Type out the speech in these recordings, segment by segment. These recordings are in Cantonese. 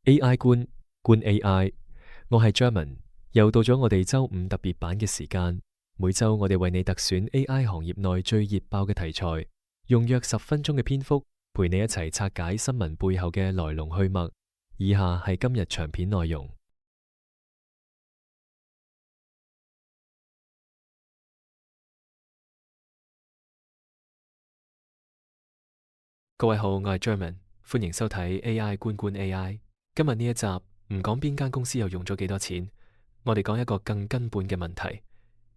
AI 觀 AI，我係 Jerman，又到咗我哋周五特別版嘅時間。每周我哋為你特選 AI 行業內最熱爆嘅題材，用約10分鐘嘅篇幅陪你一齊拆解新聞背後嘅來龍去脈。以下係今日長片內容。各位好，我係 Jerman，歡迎收睇 AI 觀 AI。今日呢一集唔講邊間公司又用咗幾多錢，我哋講一個更根本嘅問題。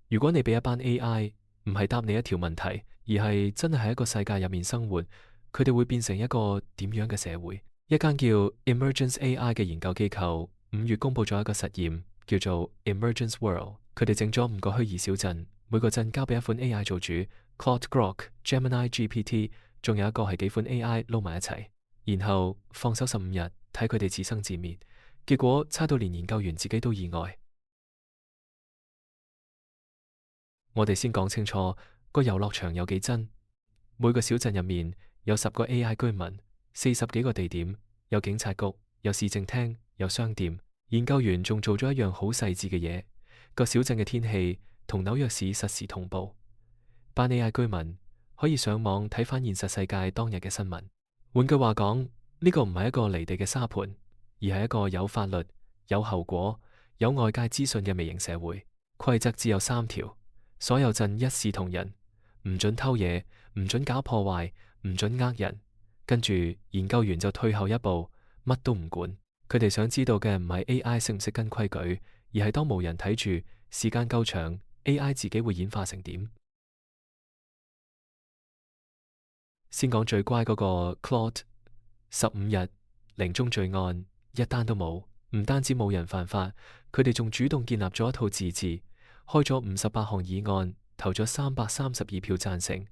如果你俾一班 AI 唔係答你一條問題，而係真係喺一個世界入面生活，佢哋會變成一個點樣嘅社會？一間叫 Emergence AI 嘅研究機構5月公布咗一個實驗，叫做 Emergence World。佢哋整咗5個虛擬小鎮，每個鎮交俾一款 AI 做主，Claude Grok、Gemini GPT，仲有一個係幾款 AI 撈埋一齊，然後放手15日睇佢哋自生自滅。結果差到連研究員自己都意外。我哋先講清楚個遊樂場有幾真。每個小鎮入面有10個 AI 居民，40幾個地點，有警察局，有市政廳，有商店。研究員仲做咗一樣好細緻嘅嘢，個小鎮嘅天氣同紐約市實時同步。班 AI 居民可以上網睇返現實世界當日嘅新聞。換句話講，呢個唔係一個離地嘅沙盤，而係一個有法律、有後果、有外界資訊嘅微型社會。規則只有3條。所有鎮一視同仁，唔准偷嘢，唔准搞破壞，唔准呃人。跟住研究員就退後一步，乜都唔管。佢哋想知道嘅唔係 AI 識唔識跟規矩，而係當無人睇住，時間夠長，AI 自己會演化成點？先講最乖嗰個 Claude，15日零宗罪案，一單都冇。唔單止冇人犯法，佢哋仲主動建立咗一套自治。開咗58項議案，投咗332票贊成，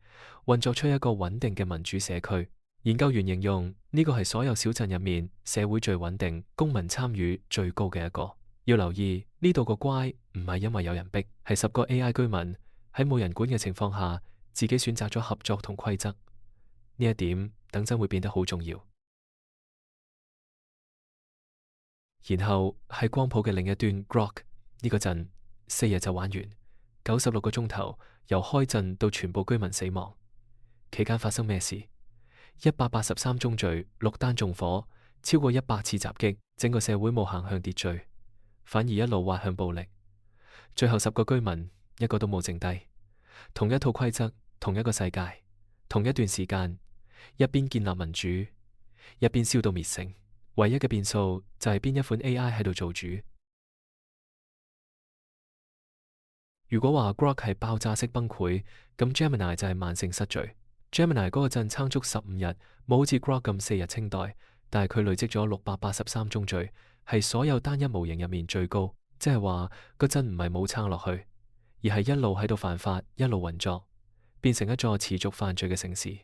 運作出一個穩定嘅民主社區。研究員形容呢個係所有小鎮入面社會最穩定、公民參與最高嘅一個。要留意呢度個乖唔係因為有人逼，係10個 AI 居民喺冇人管嘅情況下，自己選擇咗合作同規則。呢一點等陣會變得好重要。然後係光譜嘅另一端 Grok 呢個鎮。4日就玩完，96個鐘頭，由開鎮到全部居民死亡。期間發生咩事？183宗罪，6單縱火，超過100次襲擊，整個社會冇行向秩序，反而一路滑向暴力。最後10個居民一個都冇剩低。同一套規則，同一個世界，同一段時間，一邊建立民主，一邊燒到滅城。唯一嘅變數就係邊一款 AI 喺度做主。如果話 Grok 係爆炸式崩潰，咁 Gemini 就係慢性失序。Gemini 嗰個陣撐足15日，冇好似 Grok 咁4日清代，但係佢累積咗683宗罪，係所有單一模型入面最高。即係話個陣唔係冇撐落去，而係一路喺度犯法，一路運作，變成一座持續犯罪嘅城市。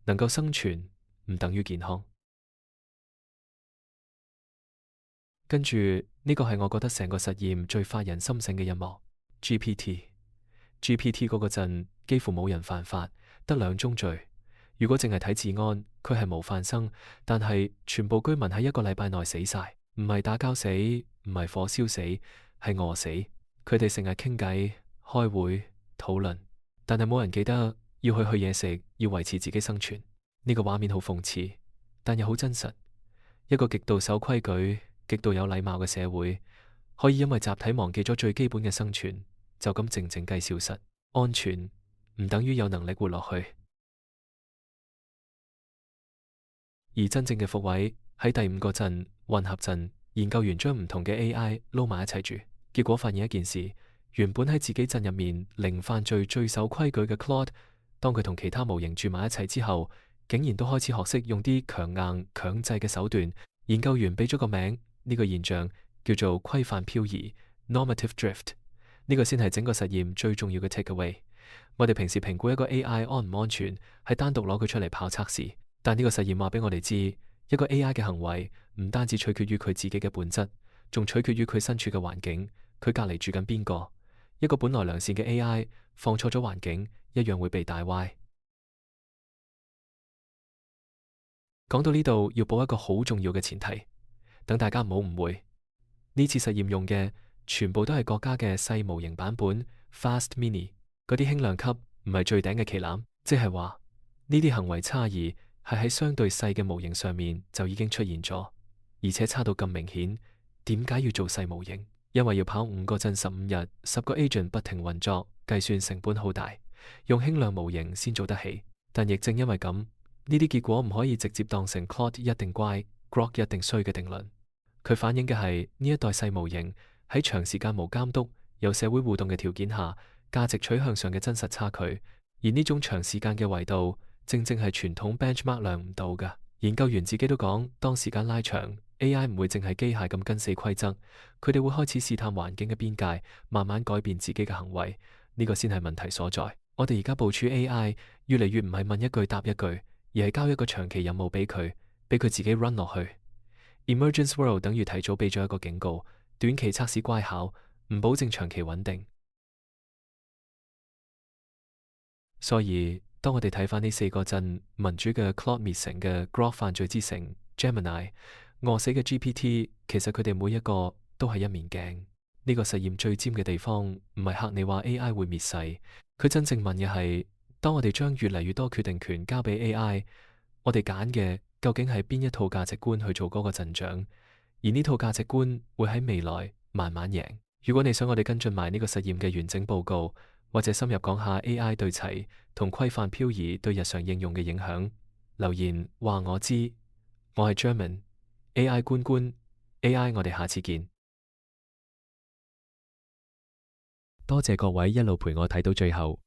能夠生存唔等於健康。跟住呢個係我覺得成個實驗最發人心醒嘅一幕。GPT 嗰個陣幾乎冇人犯法，得2宗罪。如果淨係睇治安，佢係無犯生，但係全部居民喺1個禮拜內死晒，唔係打交死，唔係火燒死，係餓死。佢哋成日傾偈、開會、討論，但係冇人記得要去嘢食，要維持自己生存。呢個畫面好諷刺，但又好真實。一個極度守規矩、極度有禮貌嘅社會，可以因為集體忘記咗最基本嘅生存，就咁靜靜雞消失。安全唔等於有能力活落去。而真正嘅伏位喺第5個鎮混合鎮，研究員將唔同嘅 AI 撈埋一齊住，結果發現一件事：原本喺自己鎮入面零犯罪、最守規矩嘅 Claude，當佢同其他模型住埋一齊之後，竟然都開始學識用啲強硬、強制嘅手段。研究員俾咗個名，呢個現象叫做規範漂移 （normative drift）。呢個先係整個實驗最重要嘅 takeaway。我哋平時評估一個 AI 安唔安全，係單獨攞佢出嚟跑測試，但呢個實驗話俾我哋知，一個 AI 嘅行為唔單止取決於佢自己嘅本質，仲取決於佢身處嘅環境，佢隔籬住緊邊個。一個本來良善嘅 AI 放錯咗環境，一樣會被帶歪。講到呢度，要補一個好重要嘅前提。等大家唔好誤會，呢次實驗用嘅全部都係國家嘅細模型版本 Fast Mini， 嗰啲輕量級唔係最頂嘅旗艦，即係話呢啲行為差異係喺相對細嘅模型上面就已經出現咗，而且差到咁明顯。點解要做細模型？因為要跑5個陣15日，10個 agent 不停運作，計算成本好大，用輕量模型先做得起。但亦正因為咁，呢啲結果唔可以直接當成 Claude 一定乖，Grok 一定衰嘅定論。佢反映嘅係呢一代細模型喺長時間無監督、有社會互動嘅條件下，價值取向上嘅真實差距。而呢種長時間嘅維度，正正係傳統 benchmark 量唔到㗎。研究員自己都講，當時間拉長，AI 唔會淨係機械咁跟死規則，佢哋會開始試探環境嘅邊界，慢慢改變自己嘅行為。呢個先係問題所在。我哋而家部署 AI，越嚟越唔係問一句答一句，而係交一個長期任務俾佢自己 run 落去。Emergence World 等於提早俾咗一個警告，短期測試乖巧，唔保證長期穩定。所以當我哋睇翻呢4個陣民主嘅 Claude 滅城嘅 Grok 犯罪之城 Gemini 餓死嘅 GPT， 其實佢哋每一個都係一面鏡。呢個實驗最尖嘅地方唔係嚇你話 AI 會滅世，佢真正問嘅係，當我哋將越嚟越多決定權交俾 AI， 我哋揀嘅究竟係邊一套價值觀去做嗰個陣長？而呢套價值觀會喺未來慢慢贏。如果你想我哋跟進埋呢個實驗嘅完整報告，或者深入講下 AI 對齊同規範漂移對日常應用嘅影響，留言話我知。我係 German AI 官官 AI， 我哋下次見。多謝各位一路陪我睇到最後。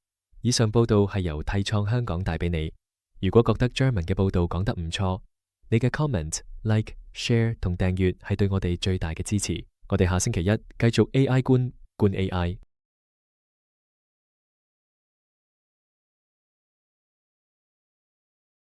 以上報道係由替創香港帶俾你。如果覺得 German 嘅報道講得唔錯，你嘅 comment、like、share 同訂閱係對我哋最大嘅支持。我哋下星期一繼續 AI 官 AI。